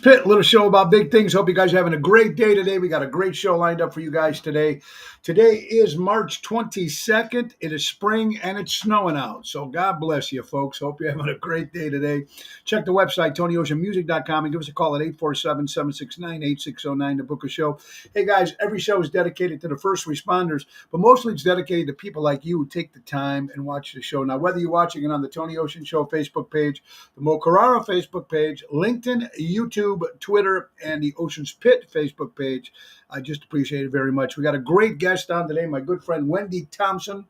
Pitt, little show about big things. Hope you guys are having a great day today. We got a great show lined up for you guys today. Today is March 22nd. It is spring and it's snowing out. So God bless you, folks. Hope you're having a great day today. Check the website, TonyOceanMusic.com, and give us a call at 847-769-8609 to book a show. Hey, guys, every show is dedicated to the first responders, but mostly it's dedicated to people like you who take the time and watch the show. Now, whether you're watching it on the Tony Ocean Show Facebook page, the Mo Carrara Facebook page, LinkedIn, YouTube, Twitter, and the Ocean's Pit Facebook page, I just appreciate it very much. We got a great guest on today, my good friend Wendy Thompson,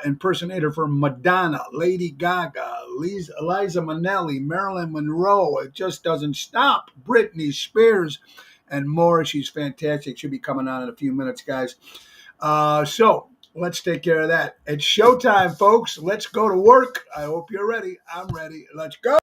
impersonator for Madonna, Lady Gaga, Liza Minnelli, Marilyn Monroe. It just doesn't stop. Britney Spears and more. She's fantastic. She'll be coming on in a few minutes, guys. So let's take care of that. It's showtime, folks. Let's go to work. I hope you're ready. I'm ready. Let's go.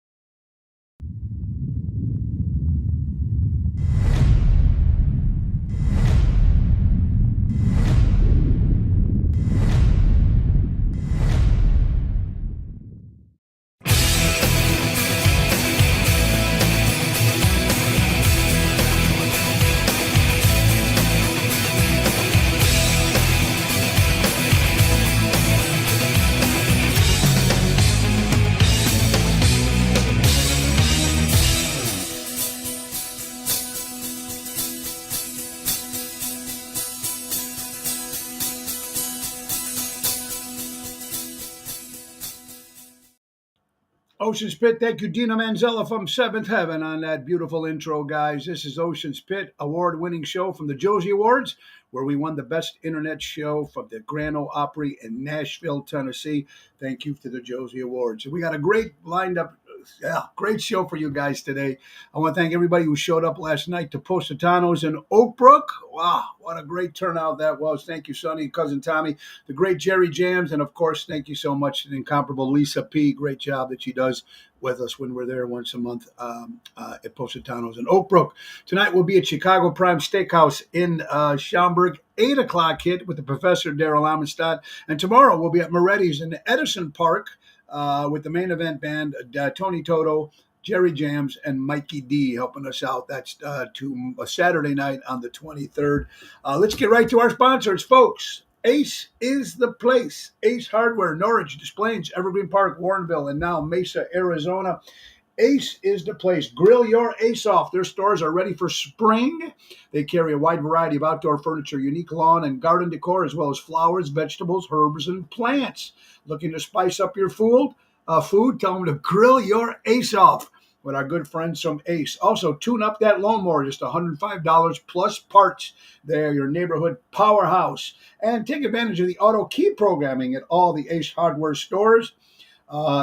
Ocean's Pit, thank you, Dina Manzella from Seventh Heaven, on that beautiful intro, guys. This is Ocean's Pit, award-winning show from the Josie Awards, where we won the best internet show from the Grand Ole Opry in Nashville, Tennessee. Thank you to the Josie Awards. We got a great lined up, great show for you guys today. I want to thank everybody who showed up last night to Positanos in Oak Brook. Wow, what a great turnout that was. Thank you, Sonny and Cousin Tommy, the great Jerry Jams, and of course, thank you so much to the incomparable Lisa P. Great job that she does with us when we're there once a month at Positanos in Oak Brook. Tonight we'll be at Chicago Prime Steakhouse in Schaumburg, 8 o'clock hit with the Professor Daryl Amistad. And tomorrow we'll be at Moretti's in Edison Park with the main event band, Tony Toto, Jerry Jams, and Mikey D helping us out. That's to a Saturday night on the 23rd. Let's get right to our sponsors, folks. Ace is the place. Ace Hardware, Norwich, Des Plaines, Evergreen Park, Warrenville, and now Mesa, Arizona. Ace is the place. Grill your ace off. Their stores are ready for spring. They carry a wide variety of outdoor furniture, unique lawn and garden decor, as well as flowers, vegetables, herbs, and plants. Looking to spice up your food? Tell them to grill your ace off with our good friends from Ace. Also, tune up that lawnmower, just $105 plus parts. They're your neighborhood powerhouse. And take advantage of the auto key programming at all the Ace Hardware stores.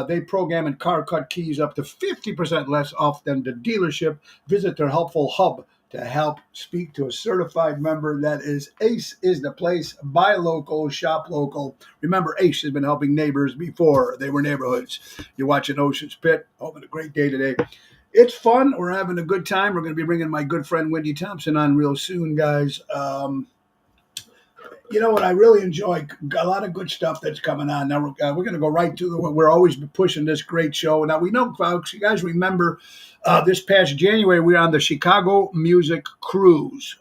They program and car cut keys up to 50% less off than the dealership. Visit their helpful hub to help speak to a certified member. That is Ace is the place. Buy local, shop local. Remember, Ace has been helping neighbors before they were neighborhoods. You're watching Ocean's Pit. Having a great day today. It's fun. We're having a good time. We're going to be bringing my good friend Wendy Thompson on real soon, guys. You know what I really enjoy? A lot of good stuff that's coming on. Now, we're going to go right to we're always pushing this great show. Now, we know, folks, you guys remember this past January, we were on the Chicago Music Cruise.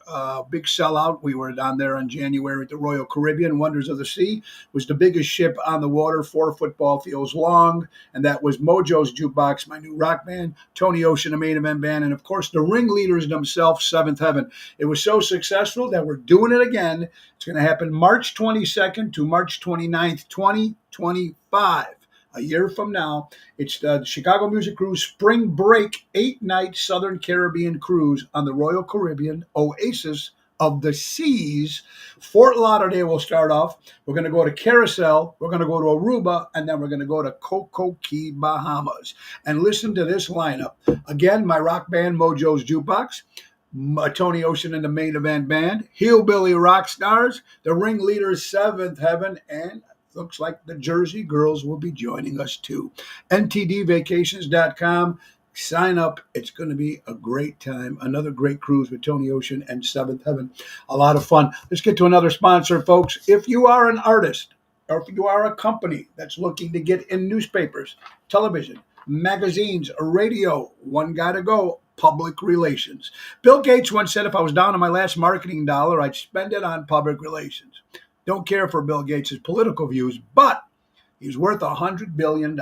Big sellout. We were down there in January at the Royal Caribbean. Wonders of the Sea was the biggest ship on the water, 4 football fields long. And that was Mojo's Jukebox, my new rock band, Tony Ocean, the main event band, and, of course, the ringleaders themselves, Seventh Heaven. It was so successful that we're doing it again. It's going to happen March 22nd to March 29th, 2025. A year from now. It's the Chicago Music Cruise Spring Break 8-night Southern Caribbean cruise on the Royal Caribbean Oasis of the Seas. Fort Lauderdale will start off. We're going to go to Carousel. We're going to go to Aruba. And then we're going to go to Coco Key, Bahamas. And listen to this lineup. Again, my rock band, Mojo's Jukebox. Tony Ocean and the main event band. Hillbilly Rock Stars. The ringleaders, Seventh Heaven. And looks like the Jersey Girls will be joining us too. NTDvacations.com. Sign up. It's going to be a great time. Another great cruise with Tony Ocean and Seventh Heaven. A lot of fun. Let's get to another sponsor, folks. If you are an artist or if you are a company that's looking to get in newspapers, television, magazines, radio, one guy to go, public relations. Bill Gates once said if I was down to my last marketing dollar, I'd spend it on public relations. Don't care for Bill Gates' political views, but he's worth $100 billion.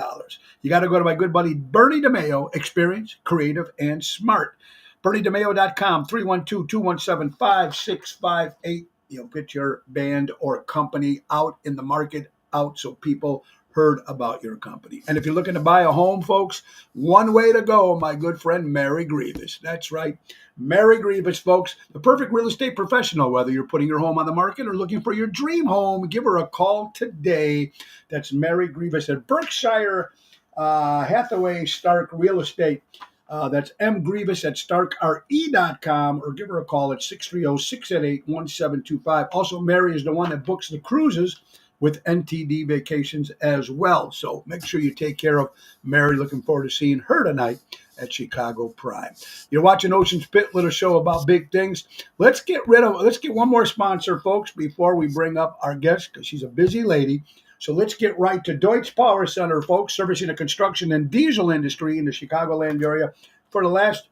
You got to go to my good buddy Bernie DeMayo, experienced, creative, and smart. BernieDeMayo.com, 312-217-5658. You'll get your band or company out in the market, out so people heard about your company. And if you're looking to buy a home, folks, one way to go, my good friend Mary Grievous. That's right, Mary Grievous, folks, the perfect real estate professional. Whether you're putting your home on the market or looking for your dream home, give her a call today. That's Mary Grievous at Berkshire Hathaway Stark Real Estate. That's M. Grievous at starkre.com, or give her a call at 630-688-1725. Also, Mary is the one that books the cruises with NTD Vacations as well. So make sure you take care of Mary. Looking forward to seeing her tonight at Chicago Prime. You're watching Ocean's Pit, little show about big things. Let's get one more sponsor, folks, before we bring up our guest, because she's a busy lady. So let's get right to Deutz Power Center, folks, servicing the construction and diesel industry in the Chicagoland area for the last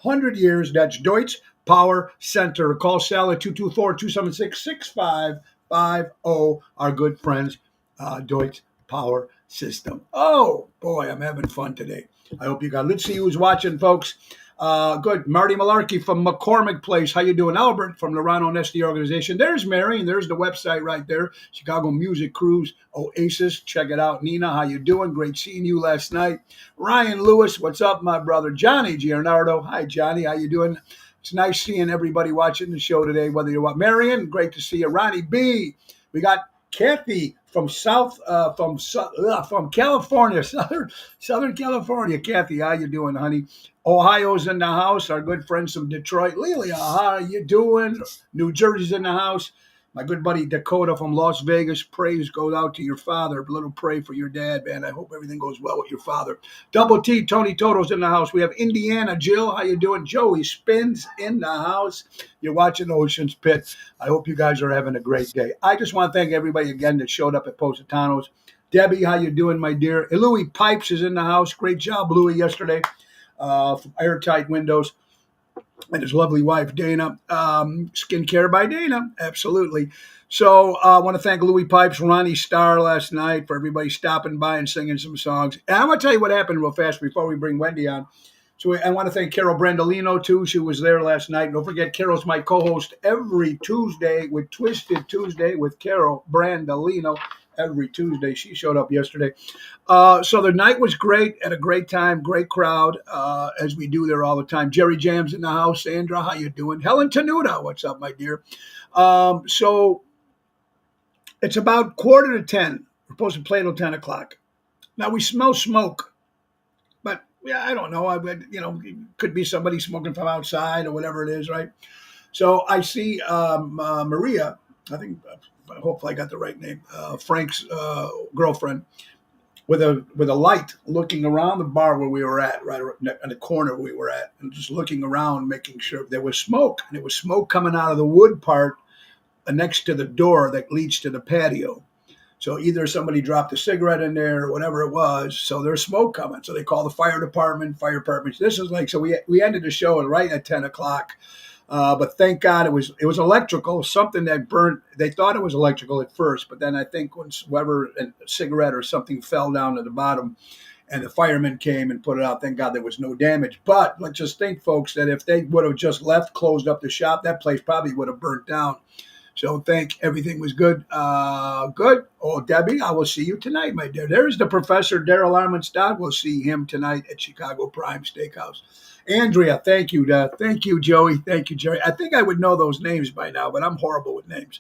100 years. That's Deutz Power Center. Call Sal at 224-276-6550. Our good friends, Deutz Power System. Oh, boy, I'm having fun today. I hope you got it. Let's see who's watching, folks. Good. Marty Malarkey from McCormick Place. How you doing? Albert from the Ron Onesti organization. There's Mary, and there's the website right there. Chicago Music Cruise Oasis. Check it out. Nina, how you doing? Great seeing you last night. Ryan Lewis, what's up, my brother? Johnny Gianardo. Hi, Johnny. How you doing? It's nice seeing everybody watching the show today, whether you're what. Marion, great to see you. Ronnie B. We got Kathy from from California, Southern California. Kathy, how you doing, honey? Ohio's in the house. Our good friends from Detroit. Lelia, how you doing? New Jersey's in the house. My good buddy Dakota from Las Vegas. Praise goes out to your father. A little pray for your dad, man. I hope everything goes well with your father. Double T, Tony Toto's in the house. We have Indiana. Jill, how you doing? Joey Spins in the house. You're watching Ocean's Pit. I hope you guys are having a great day. I just want to thank everybody again that showed up at Positano's. Debbie, how you doing, my dear? Louis Pipes is in the house. Great job, Louis, yesterday. From Airtight Windows. And his lovely wife, Dana. Skincare by Dana. Absolutely. So I want to thank Louis Pipes, Ronnie Starr last night for everybody stopping by and singing some songs. And I want to tell you what happened real fast before we bring Wendy on. So I want to thank Carol Brandolino, too. She was there last night. Don't forget, Carol's my co-host every Tuesday with Twisted Tuesday with Carol Brandolino. Every Tuesday. She showed up yesterday. So the night was great. Had a great time. Great crowd, as we do there all the time. Jerry Jam's in the house. Sandra, how you doing? Helen Tenuta, what's up, my dear? So it's about 9:45. We're supposed to play till 10 o'clock. Now, we smell smoke. But, yeah, I don't know. It could be somebody smoking from outside or whatever it is, right? So I see Maria, I think... hopefully I got the right name, Frank's girlfriend, with a light looking around the bar where we were at, right in the corner we were at, and just looking around, making sure there was smoke. And it was smoke coming out of the wood part next to the door that leads to the patio. So either somebody dropped a cigarette in there or whatever it was. So there's smoke coming. So they call the fire department. This is like, so we ended the show right at 10 o'clock. But thank God it was electrical, something that burned. They thought it was electrical at first, but then I think once whoever a cigarette or something fell down to the bottom and the firemen came and put it out, thank God there was no damage. But let's just think, folks, that if they would have just closed up the shop, that place probably would have burnt down. So everything was good. Good. Oh, Debbie, I will see you tonight, my dear. There's the Professor Daryl Armanstad. We'll see him tonight at Chicago Prime Steakhouse. Andrea, thank you. Thank you, Joey. Thank you, Jerry. I think I would know those names by now, but I'm horrible with names.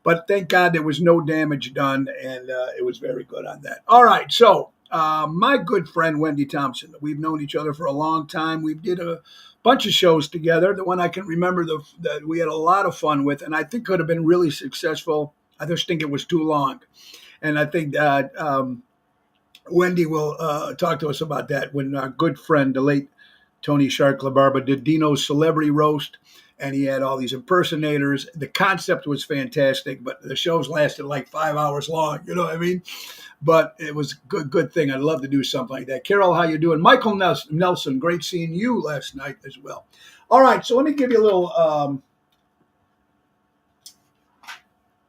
But thank God there was no damage done, and it was very good on that. All right, so my good friend Wendy Thompson. We've known each other for a long time. We did a bunch of shows together. The one I can remember that we had a lot of fun with, and I think could have been really successful. I just think it was too long. And I think that Wendy will talk to us about that when our good friend, the late Tony Shark LaBarba, did Dino's Celebrity Roast. and he had all these impersonators. The concept was fantastic, but the shows lasted like 5 hours long. You know what I mean? But it was a good thing. I'd love to do something like that. Carol, how you doing? Michael Nelson, great seeing you last night as well. All right, so let me give you a little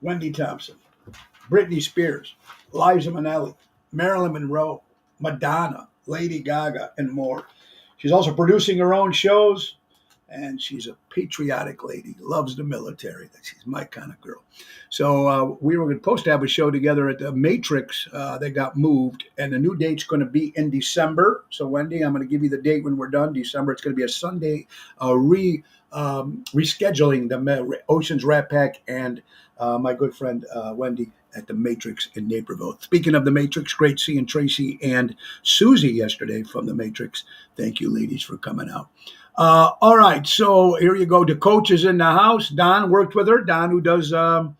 Wendy Thompson, Britney Spears, Liza Minnelli, Marilyn Monroe, Madonna, Lady Gaga, and more. She's also producing her own shows, and she's a patriotic lady, loves the military. She's my kind of girl. So we were supposed to have a show together at the Matrix. They got moved, and the new date's going to be in December. So Wendy, I'm going to give you the date when we're done. December. It's going to be a Sunday. Rescheduling the Oceans Rat Pack and my good friend Wendy at the Matrix in Naperville. Speaking of the Matrix, great seeing Tracy and Susie yesterday from the Matrix. Thank you, ladies, for coming out. All right, so here you go. The coach is in the house. Don worked with her. Don, who does Mike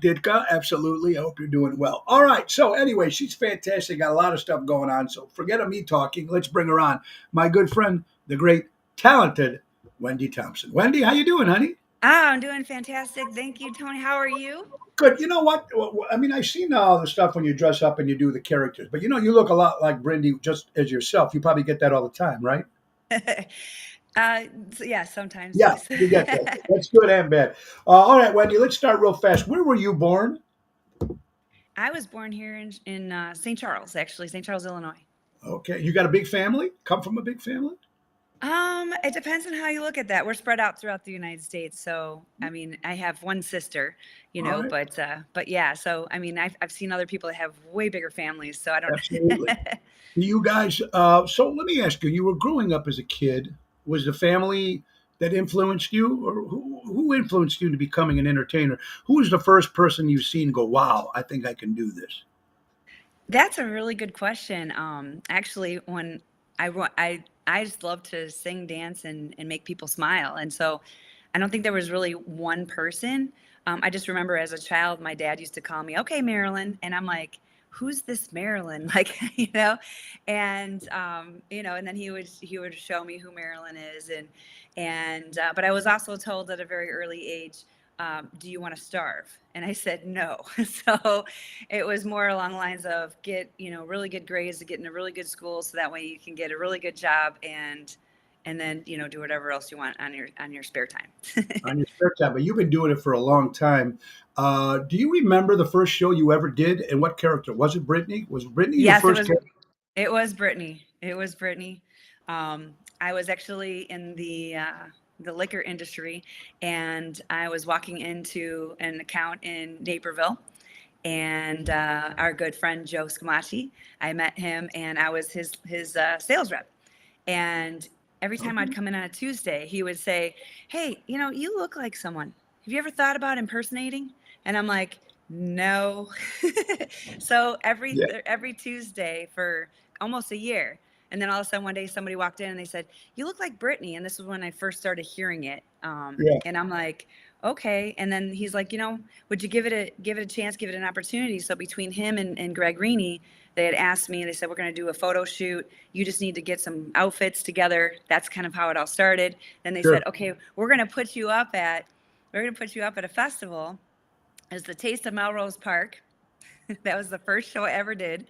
Ditka. Absolutely. I hope you're doing well. All right, so anyway, she's fantastic. Got a lot of stuff going on. So forget me talking. Let's bring her on. My good friend, the great, talented Wendy Thompson. Wendy, how you doing, honey? I'm doing fantastic. Thank you, Tony. How are you? Good. You know what? I mean, I've seen all the stuff when you dress up and you do the characters, but you know, you look a lot like Brindy just as yourself. You probably get that all the time, right? Yeah, sometimes. Yeah, Yes. you get that. That's good and bad. All right, Wendy, let's start real fast. Where were you born? I was born here in St. Charles, actually, St. Charles, Illinois. Okay. You got a big family? Come from a big family? It depends on how you look at that. We're spread out throughout the United States, so I mean, I have one sister, All right. but yeah. So I mean, I've seen other people that have way bigger families, so I don't. Absolutely. You guys, so let me ask you, you were growing up as a kid. Was the family that influenced you, or who influenced you to becoming an entertainer? Who was the first person you've seen go, wow, I think I can do this? That's a really good question. Actually, when I just love to sing, dance, and make people smile, and so I don't think there was really one person. I just remember as a child, my dad used to call me, "Okay, Marilyn," and I'm like, "Who's this Marilyn?" Like, and then he would show me who Marilyn is, and but I was also told at a very early age, "Do you want to starve?" And I said no. So it was more along the lines of get really good grades to get in a really good school, so that way you can get a really good job and then do whatever else you want on your spare time. On your spare time, but you've been doing it for a long time. Do you remember the first show you ever did, and what character was it? Brittany? Was Brittany your Yes, first character? it was Brittany. It was Brittany. I was actually in the liquor industry, and I was walking into an account in Naperville, and our good friend Joe Scamachi. I met him, and I was his sales rep. And every time I'd Okay. come in on a Tuesday, he would say, "Hey, you look like someone. Have you ever thought about impersonating?" And I'm like, "No." So Yeah. every Tuesday for almost a year. And then all of a sudden one day somebody walked in and they said, "You look like Brittany." And this was when I first started hearing it. Yeah. And I'm like, "Okay." And then he's like, "Would you give it a chance, give it an opportunity?" So between him and Greg Reaney, they had asked me, and they said, "We're going to do a photo shoot. You just need to get some outfits together." That's kind of how it all started. Then they Sure. said, "Okay, we're going to put you up at a festival. It's the Taste of Melrose Park." That was the first show I ever did.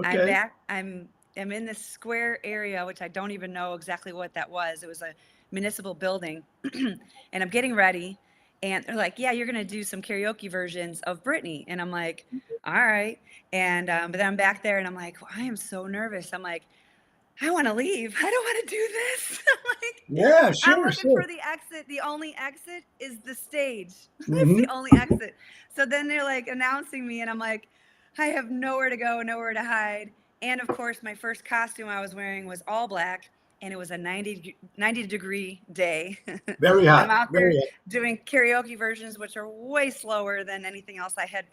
I'm Okay. back. I'm in this square area, which I don't even know exactly what that was. It was a municipal building, and I'm getting ready, and they're like, "Yeah, you're gonna do some karaoke versions of Britney," and I'm like, "All right." And but then I'm back there, and I'm like, well, I am so nervous. I'm like, I want to leave. I don't want to do this. Yeah. I'm Sure. looking Sure. for the exit. The only exit is the stage. That's Hmm. the only exit. So then they're like announcing me, and I'm like, I have nowhere to go, nowhere to hide. And of course, my first costume I was wearing was all black, and it was a 90-degree day. Very I'm hot. out Very there hot. doing karaoke versions, which are way slower than anything else I had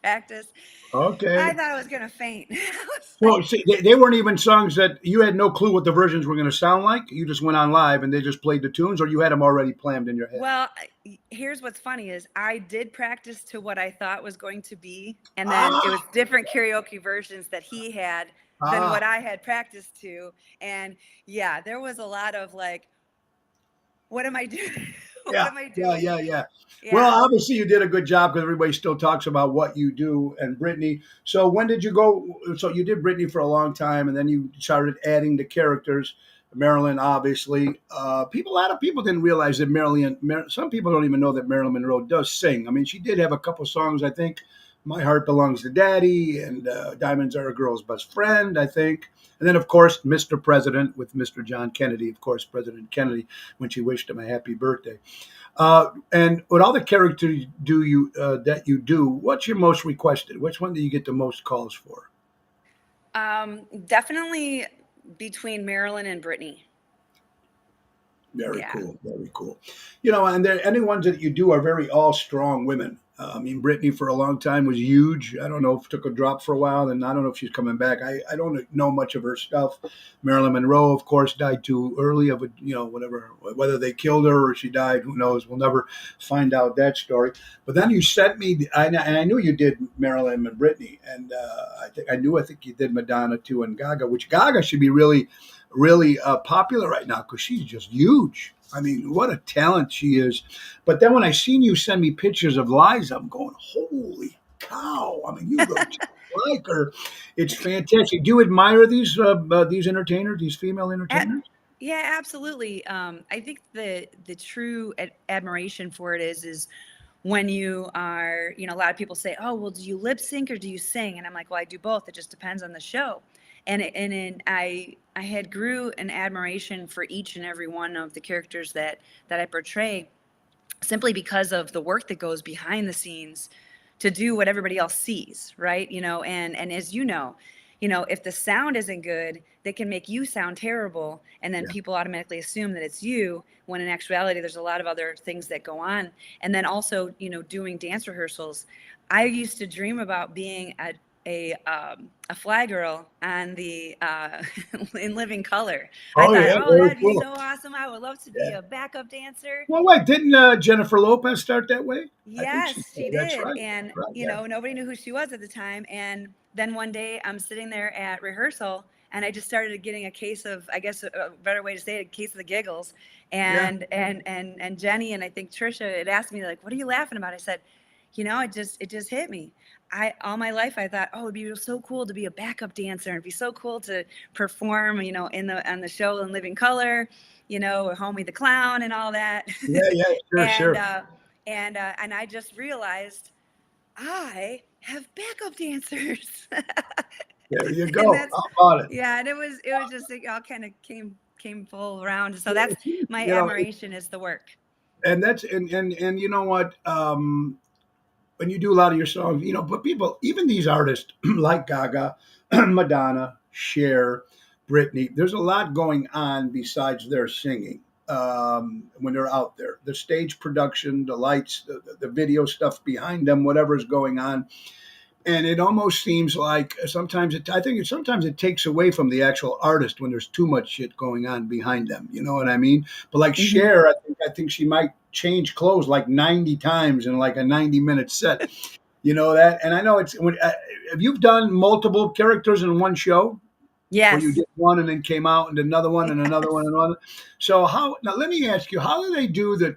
practiced. I Okay. thought I was going to faint. I was So like, see, they weren't even songs that you had no clue what the versions were going to sound like. You just went on live and they just played the tunes, or you had them already planned in your head. well, here's what's funny is I did practice to what I thought was going to be, and then it was Ah. different karaoke versions that he had than Ah. what I had practiced to. And yeah, there was a lot of like, what am I doing? What Yeah, am I yeah, doing? yeah, yeah. Well, Yeah. obviously you did a good job because everybody still talks about what you do and Brittany. So when did you go? So you did Brittany for a long time, and then you started adding the characters. Marilyn, obviously, a lot of people didn't realize that some people don't even know that Marilyn Monroe does sing. I mean, she did have a couple songs, I think. My Heart Belongs to Daddy and Diamonds Are a Girl's Best Friend, I think. And then, of course, Mr. President with Mr. John Kennedy, of course, President Kennedy, when she wished him a happy birthday. And with all the characters that you do, what's your most requested? Which one do you get the most calls for? Definitely between Marilyn and Brittany. Very Yeah. cool, very cool. You know, and any ones that you do are very all strong women. I mean, Brittany for a long time was huge. I don't know if took a drop for a while, and I don't know if she's coming back. I don't know much of her stuff. Marilyn Monroe, of course, died too early of a whatever, whether they killed her or she died, who knows? We'll never find out that story. But then you sent me, and I knew you did Marilyn and Brittany, and I think you did Madonna too and Gaga, which Gaga should be really popular right now because she's just huge. I mean, what a talent she is. But then when I seen you send me pictures of Liza, I'm going, holy cow! I mean, you look just like her. It's fantastic. Do you admire these entertainers, these female At, entertainers? yeah, absolutely. I think the true admiration for it is when you are, a lot of people say, oh, well, do you lip sync or do you sing? And I'm like, well, I do both. It just depends on the show. I had grew an admiration for each and every one of the characters that I portray, simply because of the work that goes behind the scenes to do what everybody else sees, right? And as if the sound isn't good, they can make you sound terrible, and then Yeah. people automatically assume that it's you, when in actuality there's a lot of other things that go on. And then also, doing dance rehearsals, I used to dream about being a fly girl on the in Living Color. I Oh thought, yeah, oh, very that'd be cool. so awesome. I would love to be Yeah. a backup dancer. Well, wait, didn't Jennifer Lopez start that way? I think she. Yes, she That's did. right. And, Right. Yeah. nobody knew who she was at the time. And then one day I'm sitting there at rehearsal and I just started getting a case of, I guess a better way to say it, a case of the giggles. Yeah. And Jenny and I think Trisha had asked me, like, what are you laughing about? I said, it just hit me. All my life I thought, oh, it'd be so cool to be a backup dancer. It'd be so cool to perform, on the show in Living Color, Homie the Clown and all that. Yeah. Yeah. Sure. and Sure. uh, and I just realized I have backup dancers. There you And go. that's, How about it? yeah, and it was just, it all kind of came full around. So that's my You know, admiration, is the work. and that's and you know what? When you do a lot of your songs, but people, even these artists like Gaga, Madonna, Cher, Britney, there's a lot going on besides their singing. When they're out there, the stage production, the lights, the video stuff behind them, whatever is going on, and it almost seems like sometimes it takes away from the actual artist when there's too much shit going on behind them. You know what I mean? But like Hmm. Cher, I think she might change clothes like 90 times in like a 90-minute set. You know that, and I know if you've done multiple characters in one show, where you Yes. did one and then came out and did another one and another one Yes. and another. So how now? Let me ask you, how do they do the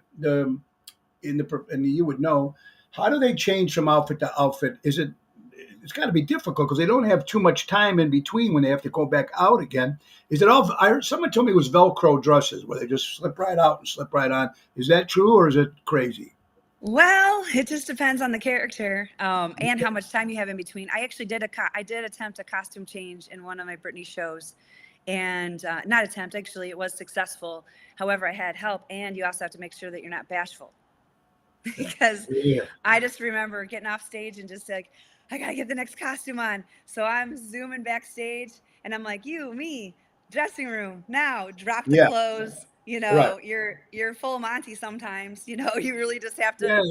and you would know, how do they change from outfit to outfit? It's got to be difficult because they don't have too much time in between when they have to go back out again. Is it all? I heard someone told me it was Velcro dresses where they just slip right out and slip right on. Is that true or is it crazy? Well, it just depends on the character, and how much time you have in between. I actually I did attempt a costume change in one of my Britney shows, and not attempt, actually, it was successful. However, I had help, and you also have to make sure that you're not bashful. Because Yeah. I just remember getting off stage and just like, I gotta get the next costume on. So I'm zooming backstage and I'm like, you, me, dressing room, now, drop the Yeah. clothes. Right. You're full Monty sometimes, you really just have Yeah. to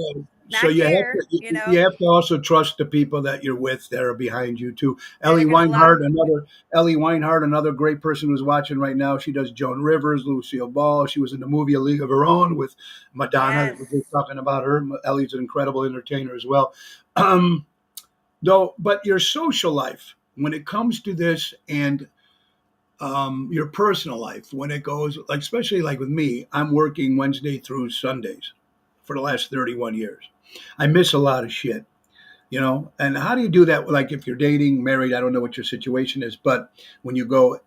So not you have care, to you have to also trust the people that you're with that are behind you too. that are gonna allow. Ellie Weinhardt, another great person who's watching right now. She does Joan Rivers, Lucille Ball. She was in the movie A League of Her Own with Madonna. Yes. We're just talking about her. Ellie's an incredible entertainer as well. Um, though, but your social life when it comes to this, and your personal life when it goes, like, especially like with me, I'm working Wednesday through Sundays for the last 31 years. I miss a lot of shit, and how do you do that? Like, if you're dating, married, I don't know what your situation is, but when you go,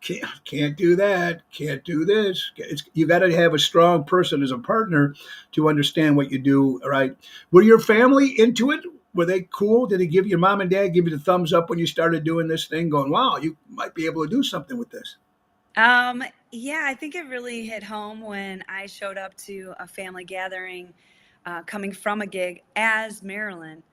can't do that, can't do this, you got to have a strong person as a partner to understand what you do. Right? Were your family into it? Were they cool? Did they give your mom and dad give you the thumbs up when you started doing this thing, going, wow, you might be able to do something with this? Um, yeah, I think it really hit home when I showed up to a family gathering, coming from a gig as Marilyn,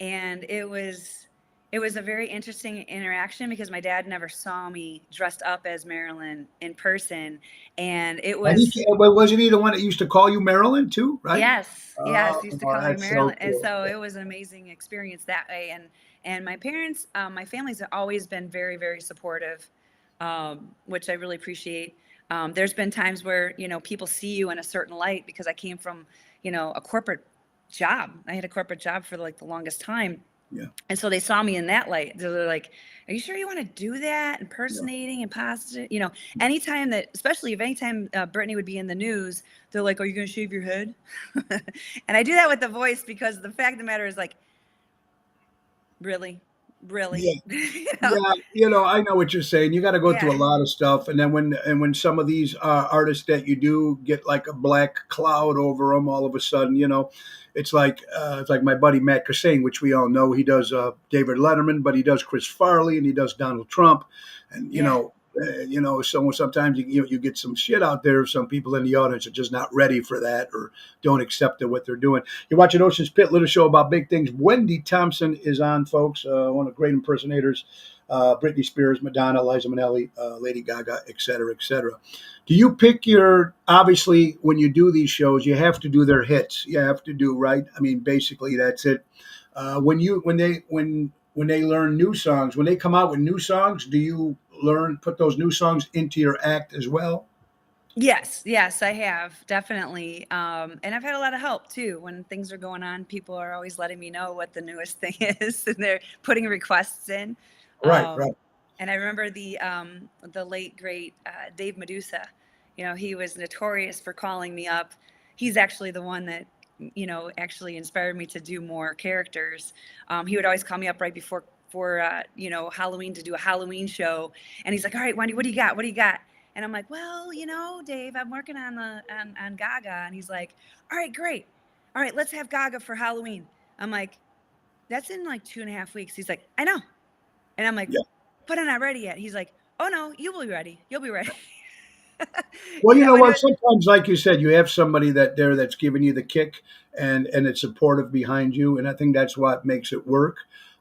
and it was a very interesting interaction because my dad never saw me dressed up as Marilyn in person, and it And was. wasn't he the one that used to call you Marilyn too, right? Yes, yes, Oh, he used to call me that's so Marilyn, and cool. so it was an amazing experience that way. And my parents, my family's always been very, very supportive, which I really appreciate. There's been times where people see you in a certain light because I came from a corporate job. I had a corporate job for like the longest time, Yeah, and so they saw me in that light. They're like, "Are you sure you want to do that? yeah. Impersonating, imposter?" Anytime that, especially if anytime Brittany would be in the news, they're like, "Are you going to shave your head?" And I do that with the voice because the fact of the matter is, like, really, really, Yeah. Yeah, I know what you're saying. You got to go through yeah, a lot of stuff, and then when some of these artists that you do get like a black cloud over them, all of a sudden, it's like my buddy Matt Cassane, which we all know. He does David Letterman, but he does Chris Farley, and he does Donald Trump, and yeah. so sometimes you get some shit out there. Some people in the audience are just not ready for that or don't accept what they're doing. You're watching Ocean's Pit, little show about big things. Wendy Thompson is on, folks. One of the great impersonators. Britney Spears, Madonna, Liza Minnelli, Lady Gaga, et cetera, et cetera. Do you pick obviously, when you do these shows, you have to do their hits. You have to do, right? I mean, basically, that's it. When they learn new songs, when they come out with new songs, do you put those new songs into your act as well? Yes, yes, I have definitely, and I've had a lot of help too. When things are going on, people are always letting me know what the newest thing is, and they're putting requests in. Right, right. Um, and I remember the late great Dave Medusa. He was notorious for calling me up. He's actually the one that actually inspired me to do more characters. He would always call me up right before for Halloween to do a Halloween show, and he's like, "All right, Wendy, what do you got? What do you got?" And I'm like, "Well, Dave, I'm working on Gaga." And he's like, "All right, great. All right, let's have Gaga for Halloween." I'm like, "That's in like 2.5 weeks." He's like, "I know." And I'm like, Yeah. "But I'm not ready yet." He's like, "Oh no, you will be ready. You'll be ready." Well, you know And what? Sometimes, like you said, you have somebody that's giving you the kick and it's supportive behind you, and I think that's what makes it work.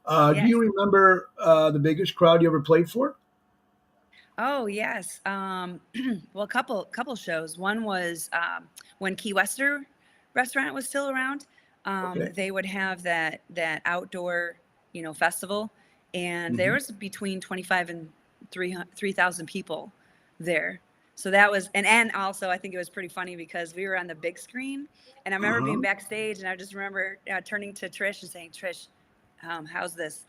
Do yes. you remember the biggest crowd you ever played for? Oh yes. Well, couple shows. One was when Key Wester restaurant was still around. Okay. They would have that outdoor, festival, and there Hmm. was between 25 and 3,000 people there. So that was, and also I think it was pretty funny because we were on the big screen, and I remember being Uh-huh. backstage, and I just remember turning to Trish and saying, "Trish, how's this?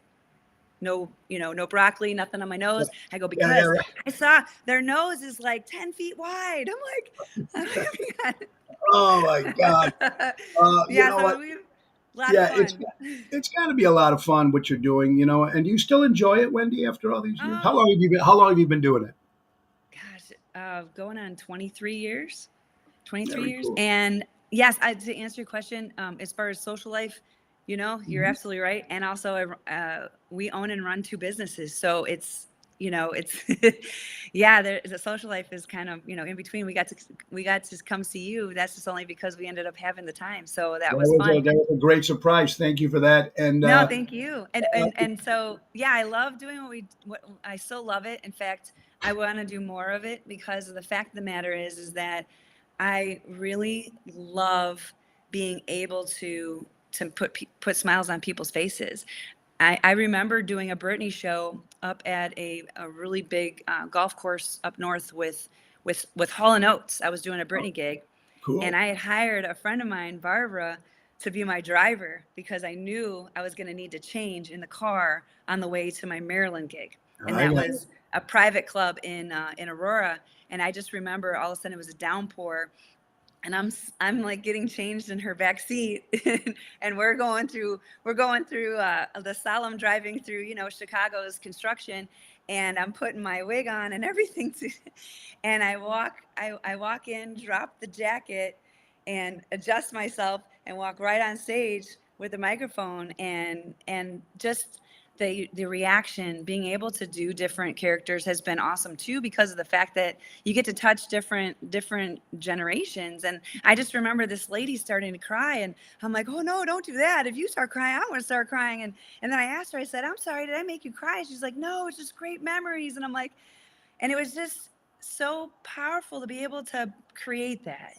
No, no broccoli, nothing on my Yeah, nose." I go, yeah, yeah, "Because right. I saw their nose is like 10 feet wide." I'm like, Oh my God. You yeah, know so what? we, a lot of Yeah, fun. it's got to be a lot of fun what you're doing, and do you still enjoy it, Wendy, after all these years? How Oh, long have you been? How long have you been doing it? gosh, going on 23 years, 23 Very years. cool. And yes, to answer your question, as far as social life, you're Hmm. absolutely right. And also, we own and run two businesses. So it's, yeah, the social life is kind of, in between. We got to come see you. That's just only because we ended up having the time. So that That was was a, fun. that was a great surprise. Thank you for that. And No, thank you. And uh, and and so yeah, I love doing what I still love it. In fact, I want to do more of it because the fact of the matter is that I really love being able to put smiles on people's faces. I remember doing a Britney show up at a really big golf course up north with Hall and Oates. I was doing a Britney gig, and cool. I had hired a friend of mine, Barbara, to be my driver because I knew I was going to need to change in the car on the way to my Maryland gig. And I that got was a private club in Aurora, and I just remember all of a sudden it was a downpour, and I'm like getting changed in her back seat, and we're going through the solemn driving through, Chicago's construction, and I'm putting my wig on and everything and I walk in, drop the jacket, and adjust myself and walk right on stage with a microphone, and just the reaction, being able to do different characters has been awesome too, because of the fact that you get to touch different generations. And I just remember this lady starting to cry, and I'm like, oh no, don't do that. If you start crying, I want to start crying. And then I asked her, I said, I'm sorry, did I make you cry? She's like, no, it's just great memories. And I'm like, and it was just so powerful to be able to create that.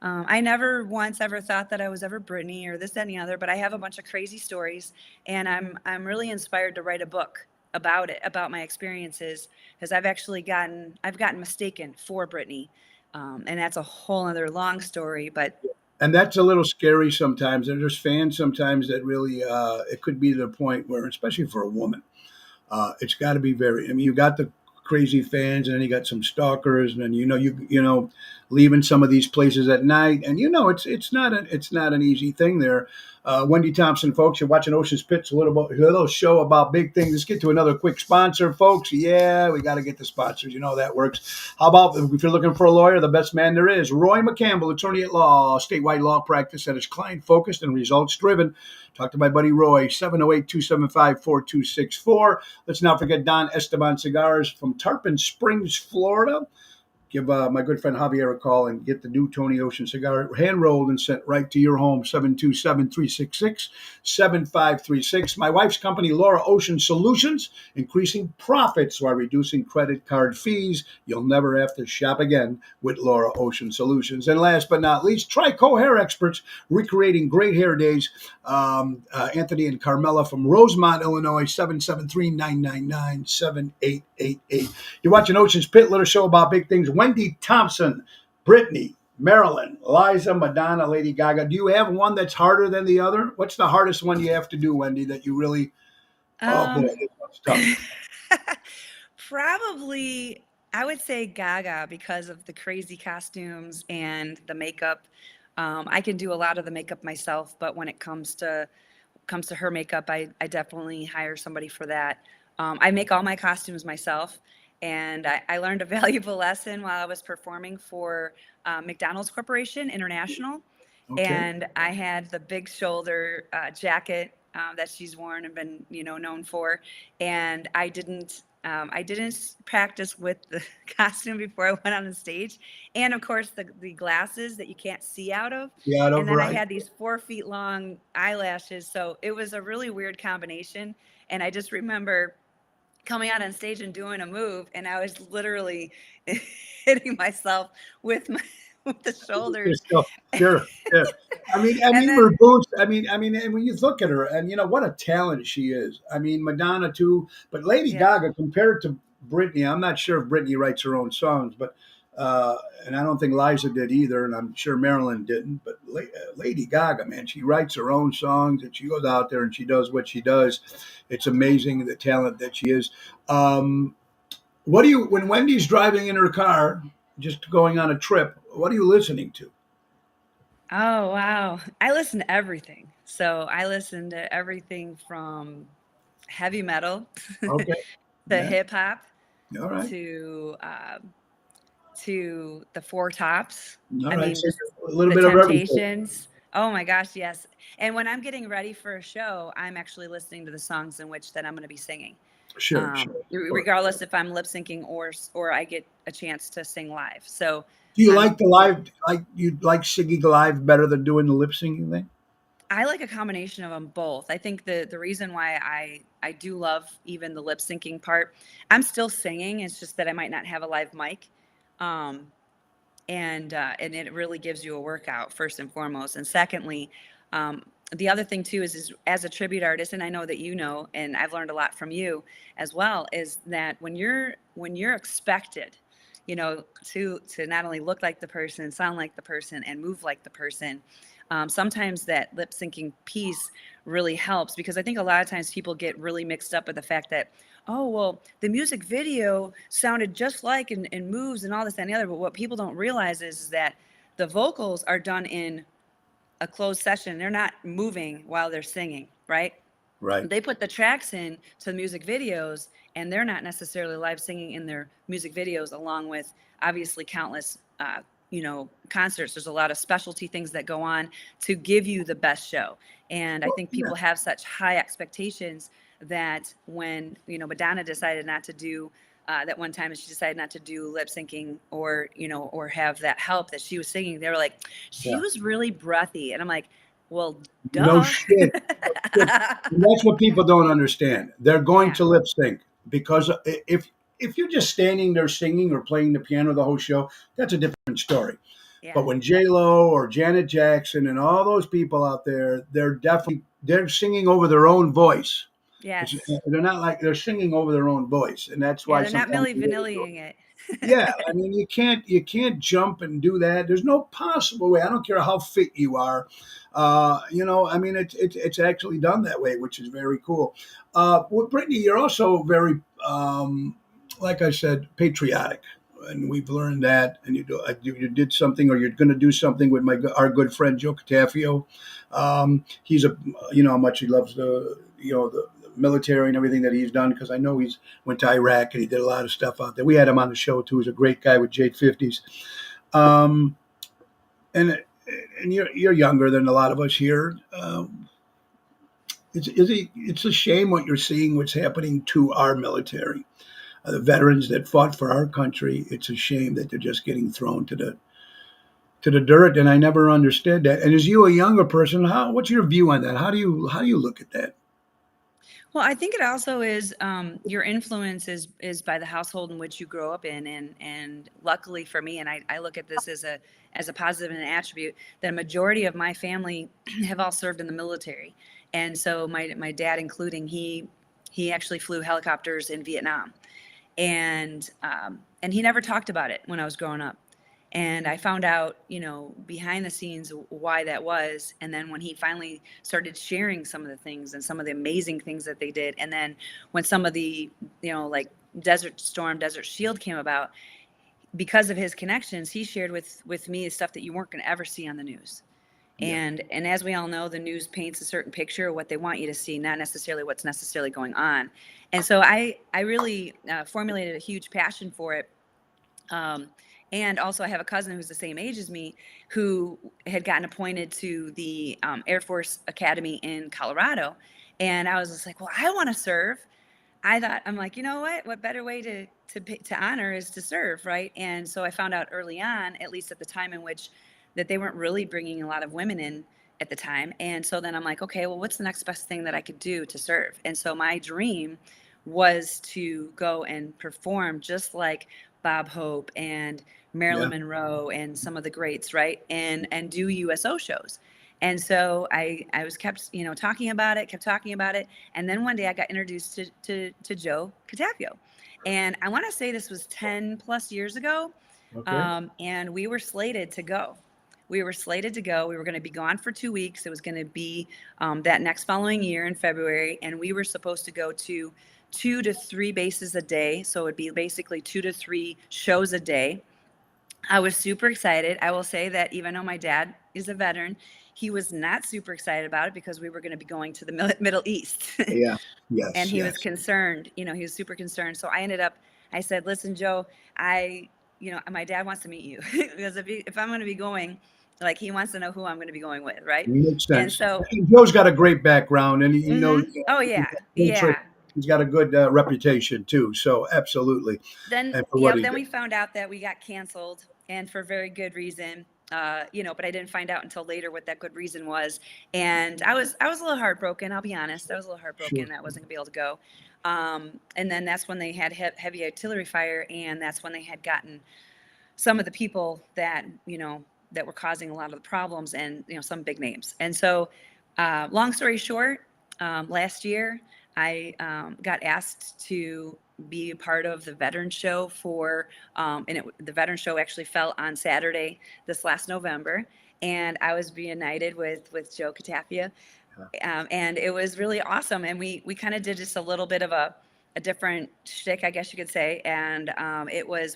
I never once ever thought that I was ever Britney or this, that, and the other, but I have a bunch of crazy stories, and I'm really inspired to write a book about it, about my experiences, because I've gotten mistaken for Britney. And that's a whole other long story, but And that's a little scary sometimes. There's fans sometimes that really, it could be to the point where, especially for a woman, it's got to be very. I mean, you got the crazy fans, and then you got some stalkers, and then leaving some of these places at night, and it's not an easy thing there. Wendy Thompson, folks, you're watching Ocean's Pitch, a little show about big things. Let's get to another quick sponsor, folks. Yeah, we got to get the sponsors. You know that works. How about if you're looking for a lawyer, the best man there is, Roy McCampbell, attorney at law, statewide law practice that is client focused and results driven. Talk to my buddy Roy, 708-275-4264. Let's not forget Don Esteban Cigars from Tarpon Springs, Florida. Give my good friend Javier a call and get the new Tony Ocean cigar hand rolled and sent right to your home, 727-366-7536. My wife's company, Laura Ocean Solutions, increasing profits while reducing credit card fees. You'll never have to shop again with Laura Ocean Solutions. And last but not least, Trico Hair Experts, recreating great hair days. Anthony and Carmela from Rosemont, Illinois, 773-999-7888. You're watching Ocean's Pit, little show about big things. Wendy Thompson, Britney, Marilyn, Liza, Madonna, Lady Gaga. Do you have one that's harder than the other? What's the hardest one you have to do, Wendy, that you really, oh boy, it's tough. Probably, I would say Gaga, because of the crazy costumes and the makeup. I can do a lot of the makeup myself, but when it comes to her makeup, I definitely hire somebody for that. I make all my costumes myself, and I learned a valuable lesson while I was performing for McDonald's Corporation International. Okay. And I had the big shoulder jacket that she's worn and been, known for. And I didn't practice with the costume before I went on the stage. And of course, the glasses that you can't see out of. Yeah, And then I right. had these 4 feet long eyelashes. So it was a really weird combination. And I just remember coming out on stage and doing a move, and I was literally hitting myself with the shoulders. Sure. I mean, then, her boots. I mean, and when you look at her, and what a talent she is. I mean, Madonna too, but Lady Gaga compared to Britney, I'm not sure if Britney writes her own songs, but and I don't think Liza did either, and I'm sure Marilyn didn't. But Lady Gaga, man, she writes her own songs, and she goes out there and she does what she does. It's amazing the talent that she is. What do you, when Wendy's driving in her car, just going on a trip, what are you listening to? Oh, wow. I listen to everything. So I listen to everything from heavy metal Okay. to hip hop All right. to the Four Tops. All I right. mean, So a the little bit of everything. Temptations. Oh my gosh, yes. And when I'm getting ready for a show, I'm actually listening to the songs in which that I'm going to be singing. Sure. Regardless if I'm lip syncing or I get a chance to sing live. So Do you like the live? You like singing live better than doing the lip syncing thing? I like a combination of them both. I think the reason why I do love even the lip syncing part, I'm still singing. It's just that I might not have a live mic. And it really gives you a workout, first and foremost. And secondly, the other thing too is as a tribute artist, and I know that and I've learned a lot from you as well, is that when you're expected, to not only look like the person, sound like the person, and move like the person, sometimes that lip syncing piece really helps, because I think a lot of times people get really mixed up with the fact that, oh, well, the music video sounded just like and moves and all this and the other. But what people don't realize is that the vocals are done in a closed session. They're not moving while they're singing, right? Right. They put the tracks in to the music videos, and they're not necessarily live singing in their music videos, along with obviously countless concerts. There's a lot of specialty things that go on to give you the best show. And I Well, think yeah. people have such high expectations that when Madonna decided not to do that one time, and she decided not to do lip syncing or have that help that she was singing, they were like, she Yeah. was really breathy. And I'm like, well, No duh. shit. And that's what people don't understand. They're going Yeah. to lip sync because if you're just standing there singing or playing the piano the whole show, that's a different story. Yeah. But when J Lo or Janet Jackson and all those people out there, they're singing over their own voice. Yes. They're not like they're singing over their own voice, and that's Yeah, why they're not sometimes Milli Vanilliing it. yeah, I mean you can't jump and do that. There's no possible way. I don't care how fit you are. I mean it's actually done that way, which is very cool. Well, Brittany, you're also very like I said, patriotic, and we've learned that. And you did something, or you're going to do something with our good friend Joe Catafio. He's how much he loves the military and everything that he's done, because I know he's went to Iraq and he did a lot of stuff out there. We had him on the show too. He's a great guy with J50s. Um, and and you're younger than a lot of us here. It's a shame what you're seeing, what's happening to our military, the veterans that fought for our country. It's a shame that they're just getting thrown to the dirt, and I never understood that. And as you, a younger person, what's your view on that? How do you look at that? Well, I think it also is your influence is by the household in which you grow up in, and luckily for me, and I look at this as a positive and an attribute, that a majority of my family have all served in the military, and so my dad, including, he actually flew helicopters in Vietnam, and he never talked about it when I was growing up. And I found out, behind the scenes why that was. And then when he finally started sharing some of the things and some of the amazing things that they did, and then when some of the, like Desert Storm, Desert Shield came about, because of his connections, he shared with me stuff that you weren't going to ever see on the news. Yeah. And as we all know, the news paints a certain picture of what they want you to see, not necessarily what's necessarily going on. And so I really formulated a huge passion for it. And also, I have a cousin who's the same age as me, who had gotten appointed to the Air Force Academy in Colorado. And I was just like, well, I want to serve. I'm like, you know what better way to honor is to serve, right? And so I found out early on, at least at the time in which, that they weren't really bringing a lot of women in at the time. And so then I'm like, okay, well, what's the next best thing that I could do to serve? And so my dream was to go and perform just like Bob Hope and Yeah. Marilyn Monroe and some of the greats, right? And do USO shows. And so I was kept talking about it, and then one day I got introduced to Joe Catapio, and I want to say this was 10 plus years ago, Okay. and we were slated to go. We were slated to go. We were going to be gone for 2 weeks. It was going to be that next following year in February, and we were supposed to go to 2 to 3 bases a day. So it'd be basically 2 to 3 shows a day. I was super excited. I will say that even though my dad is a veteran, he was not super excited about it, because we were going to be going to the Middle East. Yeah. And Yes. he was Yes. concerned. He was super concerned. So I said, listen, Joe, my dad wants to meet you because if I'm going to be going, like, he wants to know who I'm going to be going with, right? Makes And sense. so, And Joe's got a great background, and he knows. oh yeah, yeah. He's got a good reputation too. So absolutely, Then, and for what yeah, he then did. we found out that we got canceled, and for very good reason. But I didn't find out until later what that good reason was, and I was a little heartbroken. I'll be honest, I was a little Sure. heartbroken that I wasn't gonna be able to go. And then that's when they had heavy artillery fire, and that's when they had gotten some of the people that were causing a lot of the problems, and some big names. And so, long story short, last year I got asked to be a part of the veteran show the veteran show actually fell on Saturday this last November, and I was reunited with Joe Catapia, and it was really awesome. And we kind of did just a little bit of a different shtick, I guess you could say. And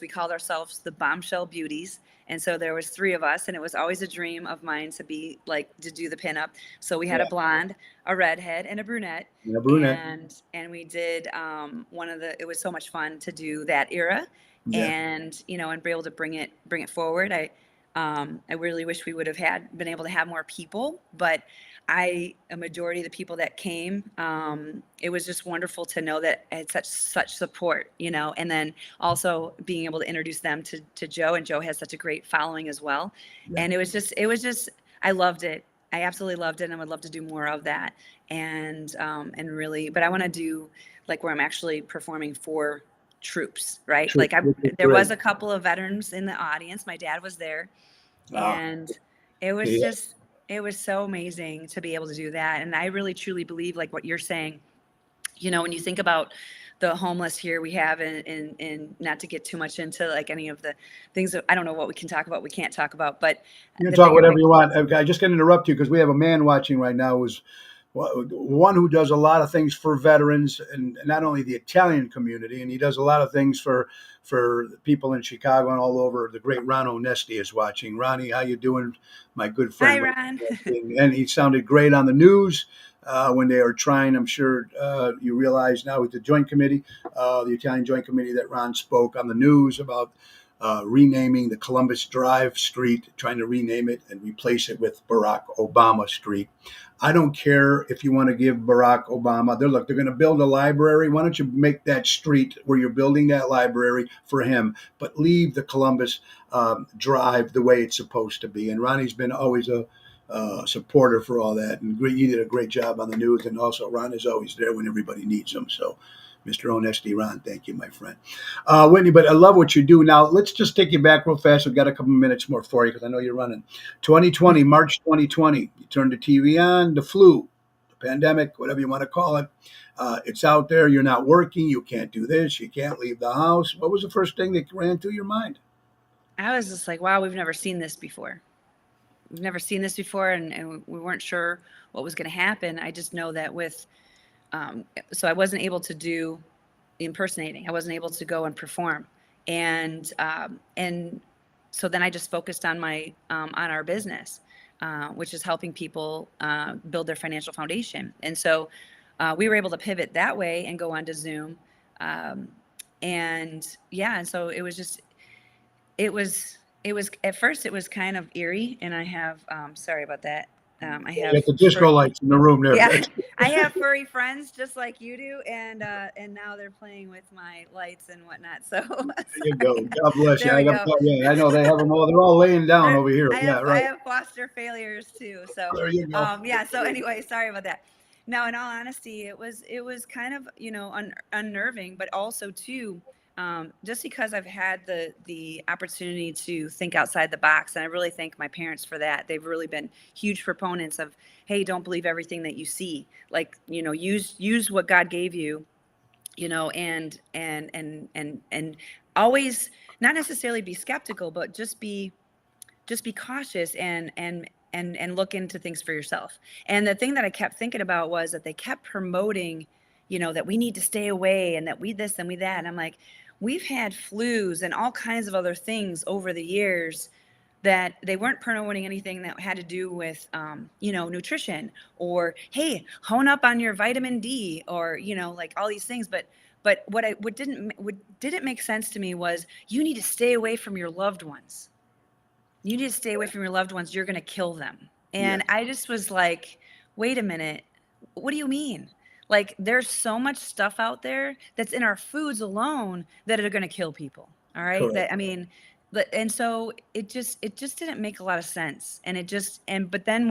we called ourselves the Bombshell Beauties. And so there was 3 of us, and it was always a dream of mine to do the pinup. So we had Yeah. a blonde, a redhead, and a brunette. And a brunette. And we did it was so much fun to do that era, Yeah. and and be able to bring it forward. I really wish we would have been able to have more people, but a majority of the people that came, it was just wonderful to know that I had such support, and then also being able to introduce them to Joe, and Joe has such a great following as well. Yeah. And it was just, I loved it. I absolutely loved it, and I would love to do more of that. And really, but I want to do like where I'm actually performing for troops, right? Troops, Like which is there was great. a couple of veterans in the audience. My dad was there, Ah, and it was yeah. just it was so amazing to be able to do that. And I really truly believe, like what you're saying, when you think about the homeless here we have, and not to get too much into like any of the things that I don't know what we can talk about, we can't talk about, but You can the talk bigger whatever picture. you want. I just going to interrupt you because we have a man watching right now who's one who does a lot of things for veterans, and not only the Italian community, and he does a lot of things for people in Chicago and all over. The great Ron Onesti is watching. Ronnie, how you doing, my good Hi, friend? Ron. And he sounded great on the news when they were trying. I'm sure you realize now with the Joint Committee, the Italian Joint Committee, that Ron spoke on the news about renaming the Columbus Drive Street, trying to rename it and replace it with Barack Obama Street. I don't care if you want to give Barack Obama, they're going to build a library. Why don't you make that street where you're building that library for him, but leave the Columbus Drive the way it's supposed to be. And Ronnie's been always a supporter for all that. And you did a great job on the news. And also Ron is always there when everybody needs him. So Mr. Onesti, Ron, thank you, my friend. Whitney, but I love what you do. Now, let's just take you back real fast. We've got a couple minutes more for you because I know you're running. 2020, March 2020, you turned the TV on, the flu, the pandemic, whatever you want to call it. It's out there. You're not working. You can't do this. You can't leave the house. What was the first thing that ran through your mind? I was just like, wow, we've never seen this before. We've never seen this before, and we weren't sure what was going to happen. I just know that so I wasn't able to do impersonating. I wasn't able to go and perform, and so then I just focused on on our business, which is helping people build their financial foundation. And so we were able to pivot that way and go on to Zoom, and so it was at first it was kind of eerie, and I have sorry about that. I have the disco lights in the room there. Yeah, I have furry friends just like you do, and now they're playing with my lights and whatnot. So there you go. God bless you. There we go. I know they have them all. They're all laying down over here. I Right. have foster failures too. So there you go. So anyway, sorry about that. No, in all honesty, it was kind of unnerving, but also too. Just because I've had the opportunity to think outside the box, and I really thank my parents for that. They've really been huge proponents of, hey, don't believe everything that you see. Like, use what God gave you, and always not necessarily be skeptical, but just be cautious and look into things for yourself. And the thing that I kept thinking about was that they kept promoting, that we need to stay away, and that we this and we that. And I'm like, we've had flus and all kinds of other things over the years that they weren't promoting anything that had to do with, nutrition, or, hey, hone up on your vitamin D, or, like all these things. But what didn't make sense to me was, you need to stay away from your loved ones. You need to stay away from your loved ones. You're going to kill them. And I just was like, wait a minute. What do you mean? Like, there's so much stuff out there that's in our foods alone that are going to kill people. All right. Correct. And so it just didn't make a lot of sense. And but then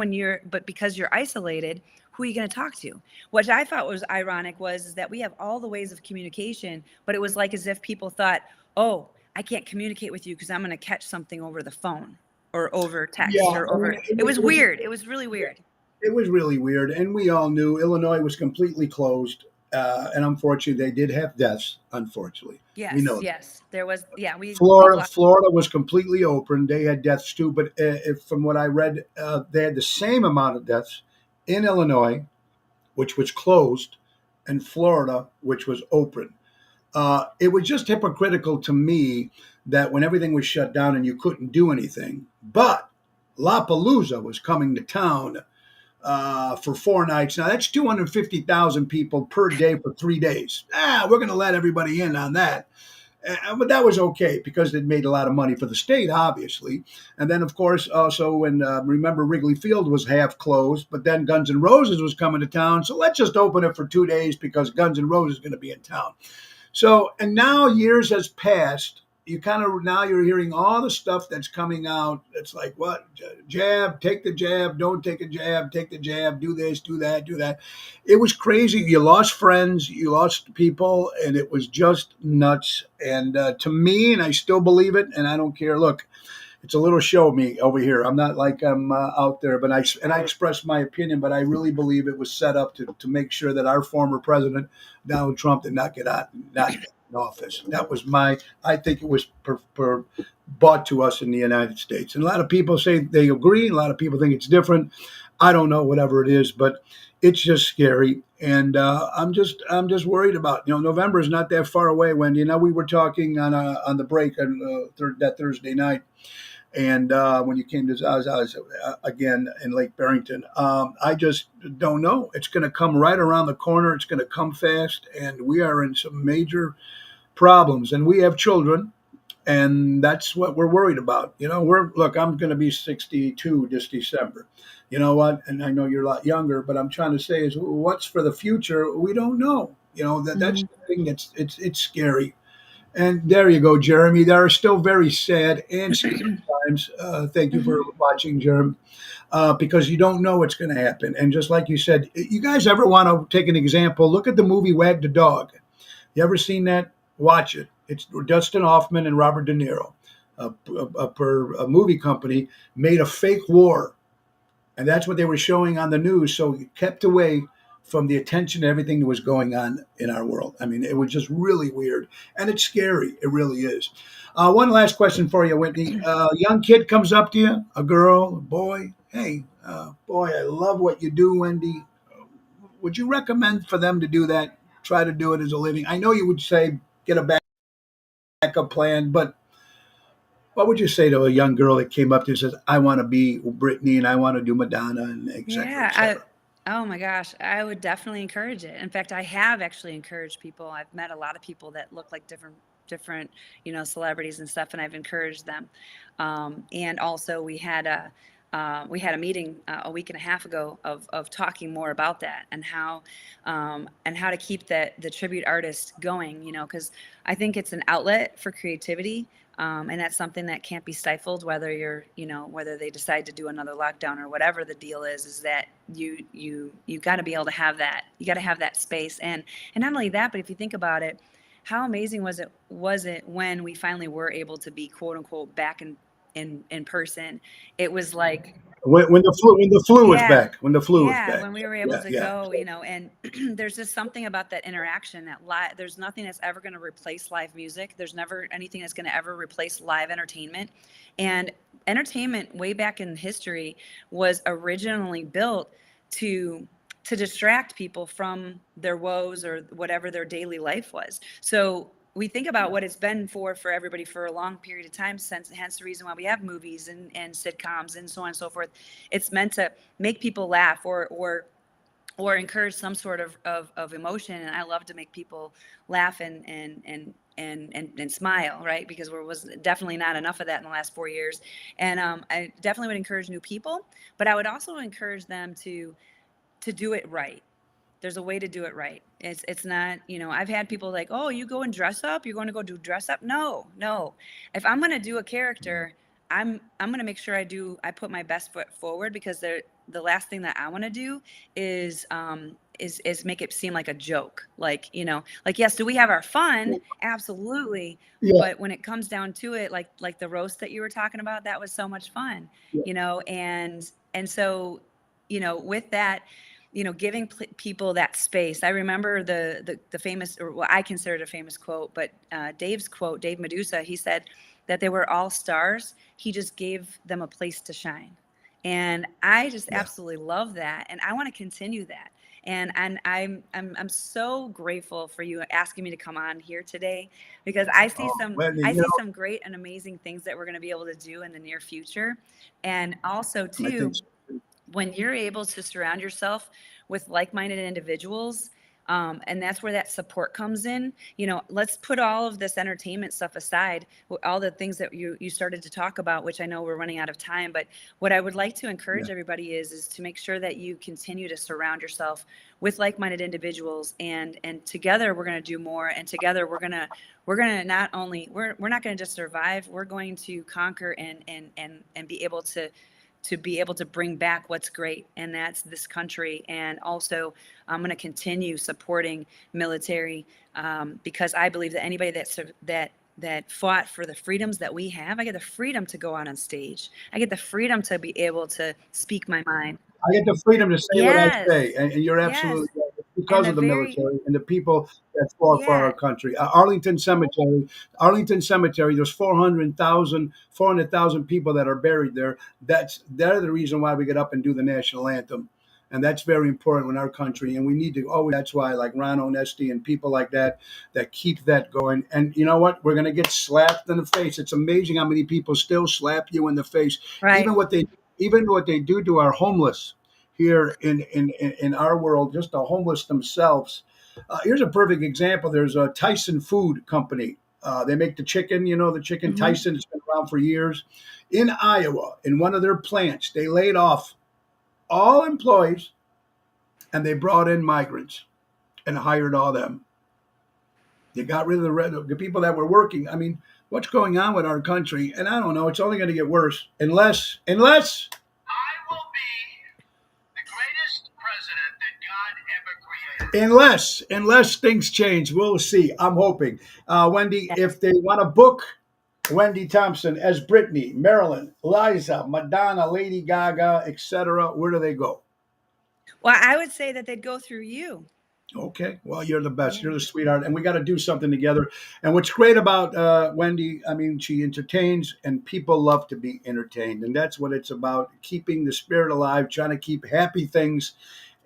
because you're isolated, who are you going to talk to? What I thought was ironic was that we have all the ways of communication, but it was like as if people thought, oh, I can't communicate with you because I'm going to catch something over the phone or over text or over. It was weird. It was really weird. It was really weird. And we all knew Illinois was completely closed. And unfortunately, they did have deaths, unfortunately. Yes. There was, Florida was completely open. They had deaths too. But from what I read, they had the same amount of deaths in Illinois, which was closed, and Florida, which was open. It was just hypocritical to me that when everything was shut down and you couldn't do anything, but Lollapalooza was coming to town for 4 nights. Now that's 250,000 people per day for 3 days. We're going to let everybody in on that. But that was okay because it made a lot of money for the state, obviously. And then, of course, also when remember Wrigley Field was half closed, but then Guns N' Roses was coming to town. So let's just open it for 2 days because Guns N' Roses is going to be in town. So, and now years has passed. You kind of now you're hearing all the stuff that's coming out. It's like what jab, take the jab, don't take a jab, take the jab, do this, do that, do that. It was crazy. You lost friends, you lost people, and it was just nuts. And to me, and I still believe it, and I don't care. Look, it's a little show me over here. I'm not like I'm out there, but I express my opinion. But I really believe it was set up to make sure that our former president Donald Trump did not not get in office. That was I think it was bought to us in the United States, and a lot of people say they agree. A lot of people think it's different. I don't know, whatever it is, but it's just scary. And I'm just worried about November is not that far away. Wendy, we were talking on the break on that Thursday night and when you came to Zaza's again in Lake Barrington, I just don't know. It's going to come right around the corner. It's going to come fast, and we are in some major problems. And we have children, and that's what we're worried about. I'm going to be 62 this December. You know what? And I know you're a lot younger, but I'm trying to say is what's for the future. We don't know. That's the thing. It's scary. And there you go, Jeremy. There are still very sad and scary times. Thank you for watching, Jeremy, because you don't know what's going to happen. And just like you said, you guys ever want to take an example? Look at the movie Wag the Dog. You ever seen that? Watch it. It's Dustin Hoffman and Robert De Niro. A movie company made a fake war, and that's what they were showing on the news. So it kept away from the attention to everything that was going on in our world. I mean, it was just really weird, and it's scary. It really is. One last question for you, Whitney. Young kid comes up to you, a girl, a boy. Hey, boy, I love what you do, Wendy. Would you recommend for them to do that? Try to do it as a living. I know you would say get a backup plan, but what would you say to a young girl that came up to you and says, "I want to be Britney and I want to do Madonna and et cetera, et Yeah, cetera"? oh my gosh, I would definitely encourage it. In fact, I have actually encouraged people. I've met a lot of people that look like different, celebrities and stuff, and I've encouraged them. And also, we had a meeting a week and a half ago of talking more about that and how to keep the tribute artist going. Because I think it's an outlet for creativity. And that's something that can't be stifled, whether they decide to do another lockdown or whatever the deal is that you got to be able to have that. You got to have that space. And not only that, but if you think about it, how amazing was it when we finally were able to be quote unquote back in person? It was like, When the flu was yeah. back, when the flu was Yeah, back. when we were able Yeah, to yeah. go, and there's just something about that interaction there's nothing that's ever going to replace live music. There's never anything that's going to ever replace live entertainment. And entertainment way back in history was originally built to to distract people from their woes or whatever their daily life was. So we think about what it's been for everybody for a long period of time, since hence the reason why we have movies and sitcoms and so on and so forth. It's meant to make people laugh or encourage some sort of emotion. And I love to make people laugh and smile, right? Because there was definitely not enough of that in the last 4 years. And I definitely would encourage new people, but I would also encourage them to do it right. There's a way to do it right. It's not, I've had people like, "Oh, you go and dress up? You're going to go do dress up?" No, no. If I'm going to do a character, I'm going to make sure I put my best foot forward, because the last thing that I want to do is make it seem like a joke. Like, yes, do we have our fun? Absolutely. Yeah. But when it comes down to it, like the roast that you were talking about, that was so much fun, and so, with that, giving people that space. I remember the famous, or what I considered a famous quote, but Dave's quote, Dave Medusa, he said that they were all stars. He just gave them a place to shine. And I just Yeah. absolutely love that. And I want to continue that. And I'm so grateful for you asking me to come on here today, because I see Oh, some Wendy, I see some great and amazing things that we're going to be able to do in the near future. And also I think too, so. when you're able to surround yourself with like-minded individuals, and that's where that support comes in. Let's put all of this entertainment stuff aside, all the things that you started to talk about, which I know we're running out of time. But what I would like to Yeah. encourage everybody is to make sure that you continue to surround yourself with like-minded individuals, and together we're going to do more, and together we're going to not only we're not going to just survive, we're going to conquer and be able to bring back what's great, and that's this country. And also, I'm going to continue supporting military, because I believe that anybody that fought for the freedoms that we have, I get the freedom to go out on stage. I get the freedom to be able to speak my mind. I get the freedom to say what I Yes, say, and you're yes, absolutely right. It's and because the of the very military and the people that fought for yeah. our country. Arlington Cemetery. There's 400,000 people that are buried there. They're the reason why we get up and do the national anthem, and that's very important in our country. And we need to always. That's why, like Ron Onesti and people like that, that keep that going. And you know what? We're gonna get slapped in the face. It's amazing how many people still slap you in the face, Right. even what they even what they do to our homeless here in our world, just the homeless themselves. Here's a perfect example. There's a Tyson Food Company. They make the chicken, the chicken Hmm. Tyson. It's been around for years. In Iowa, in one of their plants, they laid off all employees and they brought in migrants and hired all them. They got rid of the people that were working. I mean, what's going on with our country? And I don't know. It's only going to get worse unless I will be the greatest president that God ever created. Unless things change, we'll see. I'm hoping. Wendy, if they want to book Wendy Thompson as Britney, Marilyn, Liza, Madonna, Lady Gaga, etc., where do they go? Well, I would say that they'd go through you. Okay. Well, you're the best. Yeah. You're the sweetheart, and we got to do something together. And what's great about Wendy, I mean, she entertains, and people love to be entertained, and that's what it's about: keeping the spirit alive, trying to keep happy things.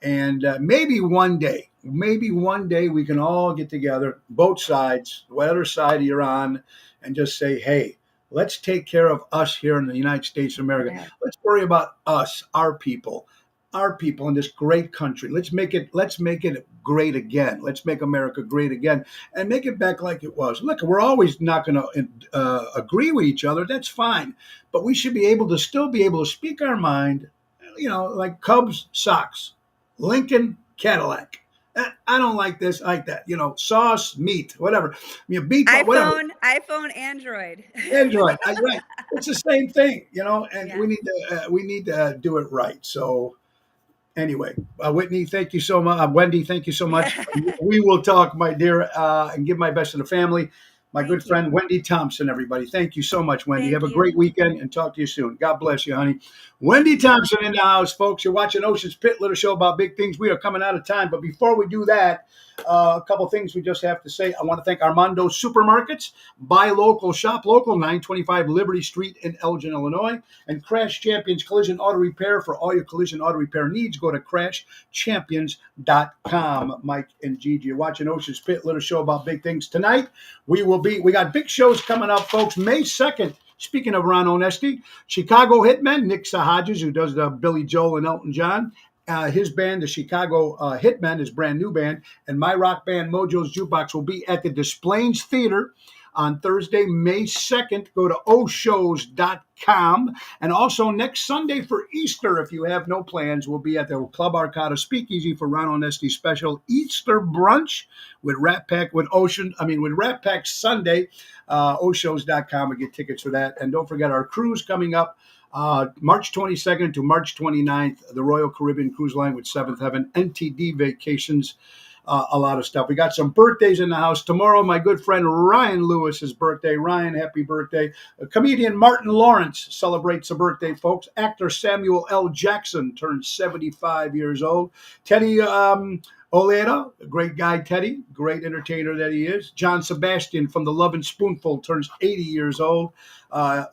And maybe one day we can all get together, both sides, whatever side you're on, and just say, hey, let's take care of us here in the United States of America. Yeah. Let's worry about us, our people in this great country. Let's make it great again. Let's make America great again and make it back like it was. Look, we're always not going to agree with each other. That's fine, but we should be able to still be able to speak our mind. Like Cubs, Sox, Lincoln, Cadillac. I don't like this, I like that. Sauce, meat, whatever. Beat, whatever. iPhone, Android. Android, right? It's the same thing, and Yeah. we need to do it right. So anyway, Whitney, thank you so much. Wendy, thank you so much. We will talk, my dear, and give my best to the family. My good Thank you. friend, Wendy Thompson, everybody. Thank you so much, Wendy. Have Thank a you. great weekend and talk to you soon. God bless you, honey. Wendy Thompson in the house, folks. You're watching Ocean's Pit, little show about big things. We are coming out of time. But before we do that, a couple things we just have to say. I want to thank Armando Supermarkets. Buy local, shop local, 925 Liberty Street in Elgin, Illinois. And Crash Champions Collision Auto Repair. For all your collision auto repair needs, go to crashchampions.com. Mike and Gigi, you're watching Ocean's Pit, little show about big things. Tonight, we got big shows coming up, folks. May 2nd, speaking of Ron Onesti, Chicago Hitmen, Nick Sahajas, who does the Billy Joel and Elton John. His band, the Chicago Hitmen, his brand new band, and my rock band, Mojo's Jukebox, will be at the Des Plaines Theater on Thursday, May 2nd. Go to oshows.com. And also next Sunday for Easter, if you have no plans, we'll be at the Club Arcada Speakeasy for Ron Onesti's special Easter brunch with Rat Pack Sunday. Oshows.com and get tickets for that. And don't forget our cruise coming up. March 22nd to March 29th, the Royal Caribbean Cruise Line with Seventh Heaven, NTD Vacations, a lot of stuff. We got some birthdays in the house. Tomorrow, my good friend Ryan Lewis's birthday. Ryan, happy birthday. Comedian Martin Lawrence celebrates a birthday, folks. Actor Samuel L. Jackson turns 75 years old. Teddy Oleda, a great guy, Teddy, great entertainer that he is. John Sebastian from The Love and Spoonful turns 80 years old.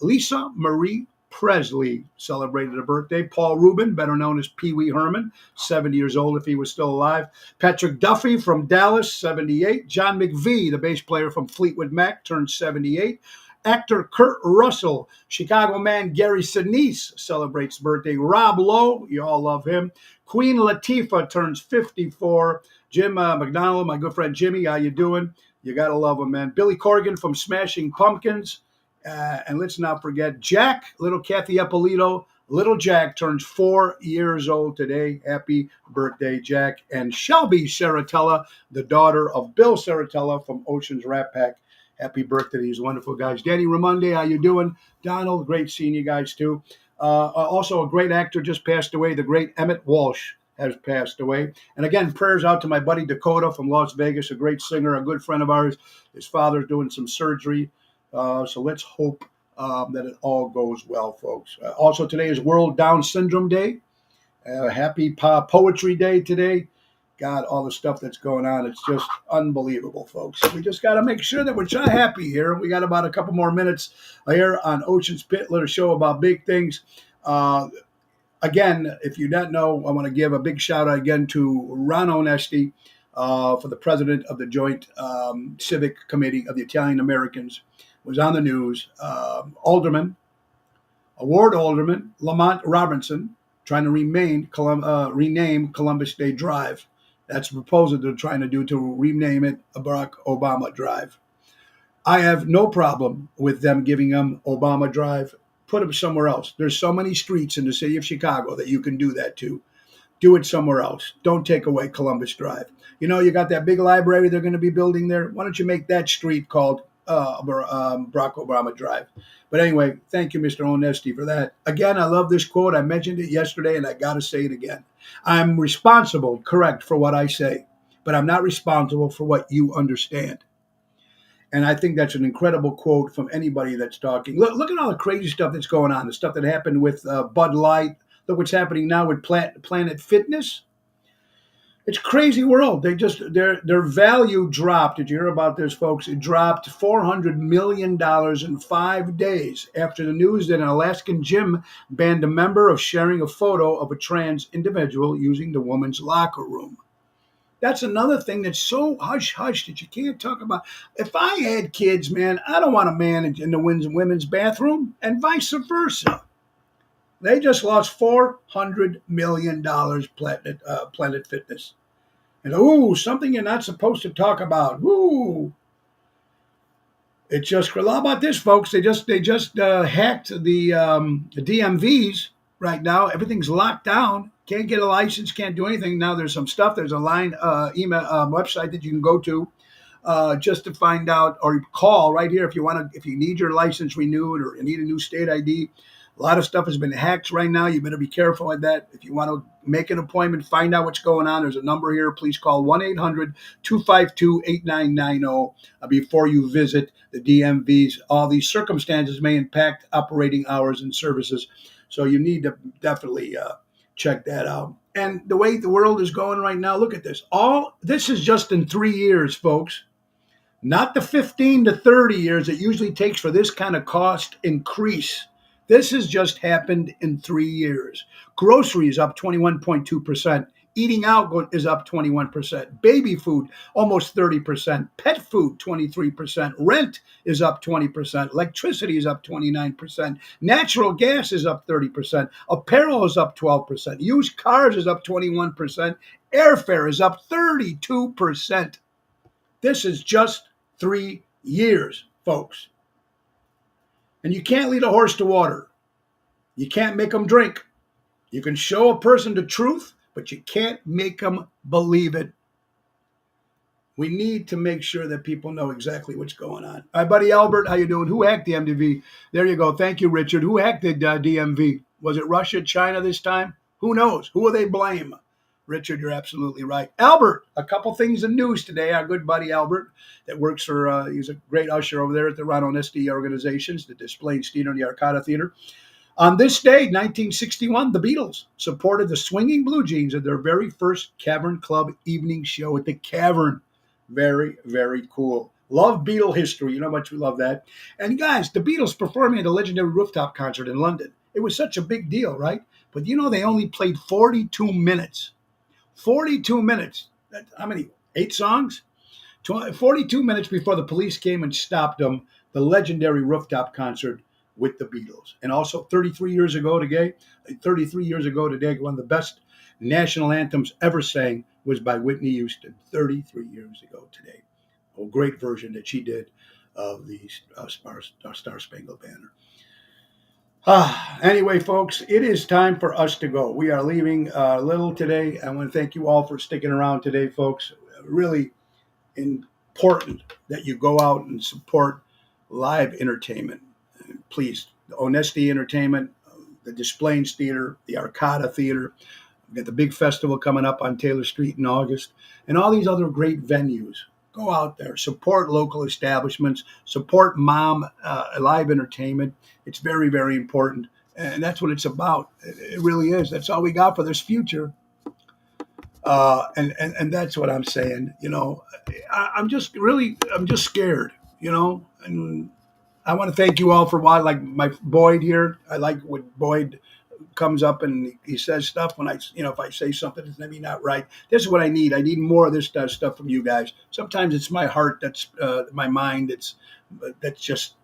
Lisa Marie Presley celebrated a birthday. Paul Rubin, better known as Pee Wee Herman, 70 years old if he was still alive. Patrick Duffy from Dallas, 78. John McVie, the bass player from Fleetwood Mac, turned 78. Actor Kurt Russell, Chicago man Gary Sinise celebrates birthday. Rob Lowe, you all love him. Queen Latifah turns 54. Jim McDonald, my good friend Jimmy, how you doing? You got to love him, man. Billy Corgan from Smashing Pumpkins. And let's not forget Jack, little Kathy Ippolito. Little Jack turns 4 years old today. Happy birthday, Jack. And Shelby Saratella, the daughter of Bill Saratella from Ocean's Rat Pack. Happy birthday to these wonderful guys. Danny Raimondi, how you doing? Donald, great seeing you guys too. Also, a great actor just passed away. The great Emmett Walsh has passed away. And again, prayers out to my buddy Dakota from Las Vegas, a great singer, a good friend of ours. His father's doing some surgery. So let's hope that it all goes well, folks. Also, today is World Down Syndrome Day. Happy Poetry Day today. God, all the stuff that's going on, it's just unbelievable, folks. We just got to make sure that we're happy here. We got about a couple more minutes here on Ocean's Pit, little show about big things. Again, if you don't know, I want to give a big shout out again to Ron Onesti for the president of the Joint Civic Committee of the Italian Americans. Was on the news. Ward Alderman Lamont Robinson trying to rename Columbus Day Drive. That's a proposal they're trying to do to rename it Barack Obama Drive. I have no problem with them giving them Obama Drive. Put them somewhere else. There's so many streets in the city of Chicago that you can do that to. Do it somewhere else. Don't take away Columbus Drive. You know, you got that big library they're going to be building there. Why don't you make that street called Barack Obama Drive? But anyway, thank you, Mr. Onesti, for that. Again, I love this quote. I mentioned it yesterday, and I got to say it again. I'm responsible, correct, for what I say, but I'm not responsible for what you understand. And I think that's an incredible quote from anybody that's talking. Look at all the crazy stuff that's going on, the stuff that happened with Bud Light. Look what's happening now with Planet Fitness. It's a crazy world. Their value dropped. Did you hear about this, folks? It dropped $400 million in 5 days after the news that an Alaskan gym banned a member of sharing a photo of a trans individual using the woman's locker room. That's another thing that's so hush-hush that you can't talk about. If I had kids, man, I don't want to manage in the women's bathroom, and vice versa. They just lost $400 million, Planet Fitness. And, something you're not supposed to talk about. It's just, how about this, folks? They just hacked the DMVs right now. Everything's locked down. Can't get a license, can't do anything. Now there's some stuff. There's a line email website that you can go to just to find out, or call right here if you need your license renewed or you need a new state ID. A lot of stuff has been hacked right now. You better be careful with that. If you want to make an appointment, find out what's going on, there's a number here. Please call 1-800-252-8990 before you visit the DMVs. All these circumstances may impact operating hours and services. So you need to definitely check that out. And the way the world is going right now, look at this. All this is just in 3 years, folks. Not the 15 to 30 years it usually takes for this kind of cost increase. This has just happened in 3 years. Groceries up 21.2%. Eating out is up 21%. Baby food, almost 30%. Pet food, 23%. Rent is up 20%. Electricity is up 29%. Natural gas is up 30%. Apparel is up 12%. Used cars is up 21%. Airfare is up 32%. This is just 3 years, folks. And you can't lead a horse to water. You can't make them drink. You can show a person the truth, but you can't make them believe it. We need to make sure that people know exactly what's going on. All right, buddy Albert, how you doing? Who hacked the MDV? There you go. Thank you, Richard. Who hacked the DMV? Was it Russia, China this time? Who knows? Who will they blame? Richard, you're absolutely right. Albert, a couple things in news today. Our good buddy Albert that works for, he's a great usher over there at the Ron Onesti organizations, the Displays Theater and the Arcada Theater. On this day, 1961, the Beatles supported the Swinging Blue Jeans at their very first Cavern Club evening show at the Cavern. Very, very cool. Love Beatle history. You know how much we love that. And guys, the Beatles performing at a legendary rooftop concert in London. It was such a big deal, right? But they only played 42 minutes. 42 minutes. How many? 8 songs? 42 minutes before the police came and stopped them, the legendary rooftop concert with the Beatles. And also 33 years ago today, one of the best national anthems ever sang was by Whitney Houston, 33 years ago today. A great version that she did of the Star Spangled Banner. Anyway, folks, it is time for us to go. We are leaving a little today. I want to thank you all for sticking around today, folks. Really important that you go out and support live entertainment. Please, the Onesti Entertainment, the Displains Theater, the Arcada Theater. We've got the big festival coming up on Taylor Street in August, and all these other great venues. Go out there, support local establishments, support mom live entertainment. It's very, very important, and that's what it's about. It really is. That's all we got for this future. And that's what I'm saying. I'm just scared. And I want to thank you all for why, like my Boyd here. I like when Boyd comes up and he says stuff when if I say something that's maybe not right. This is what I need. I need more of this stuff from you guys. Sometimes it's my heart, that's my mind. That's just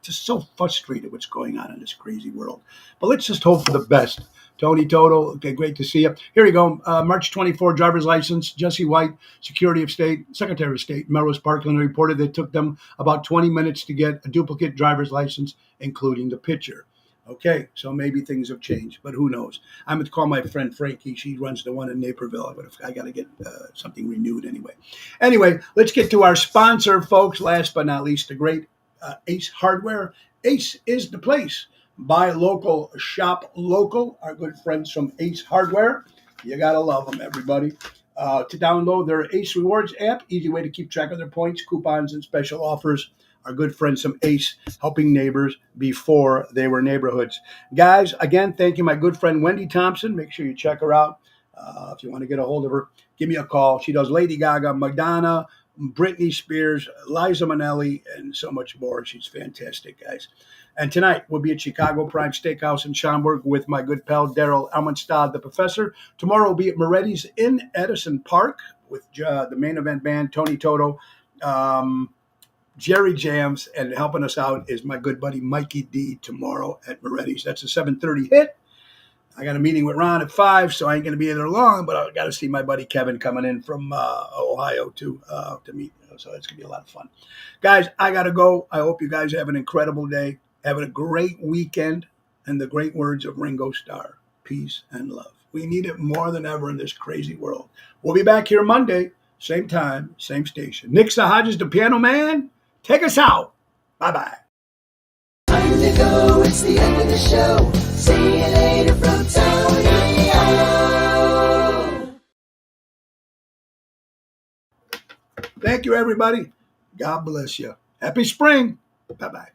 so frustrated what's going on in this crazy world. But let's just hope for the best. Tony Toto, okay, great to see you. Here you go. March 24, driver's license. Jesse White, Secretary of State, Melrose Parkland reported that it took them about 20 minutes to get a duplicate driver's license, including the picture. Okay, so maybe things have changed, but who knows? I'm going to call my friend Frankie. She runs the one in Naperville, but I got to get something renewed anyway. Anyway, let's get to our sponsor, folks. Last but not least, the great Ace Hardware. Ace is the place. Buy local, shop local. Our good friends from Ace Hardware. You got to love them, everybody. To download their Ace Rewards app, easy way to keep track of their points, coupons, and special offers. Our good friends from Ace, helping neighbors before they were neighborhoods. Guys, again, thank you, my good friend Wendy Thompson. Make sure you check her out. If you want to get a hold of her, give me a call. She does Lady Gaga, Madonna, Britney Spears, Liza Minnelli, and so much more. She's fantastic, guys. And tonight, we'll be at Chicago Prime Steakhouse in Schaumburg with my good pal, Daryl Elmenstad, the professor. Tomorrow, we'll be at Moretti's in Edison Park with the main event band, Tony Toto, Jerry Jams, and helping us out is my good buddy, Mikey D, tomorrow at Moretti's. That's a 7:30 hit. I got a meeting with Ron at 5, so I ain't going to be there long, but I got to see my buddy Kevin coming in from Ohio to meet. So it's going to be a lot of fun. Guys, I got to go. I hope you guys have an incredible day. Having a great weekend, and the great words of Ringo Starr, peace and love. We need it more than ever in this crazy world. We'll be back here Monday, same time, same station. Nick Sahajas, the piano man, take us out. Bye-bye. Time to go, it's the end of the show. See you later from Tony O. Thank you, everybody. God bless you. Happy spring. Bye-bye.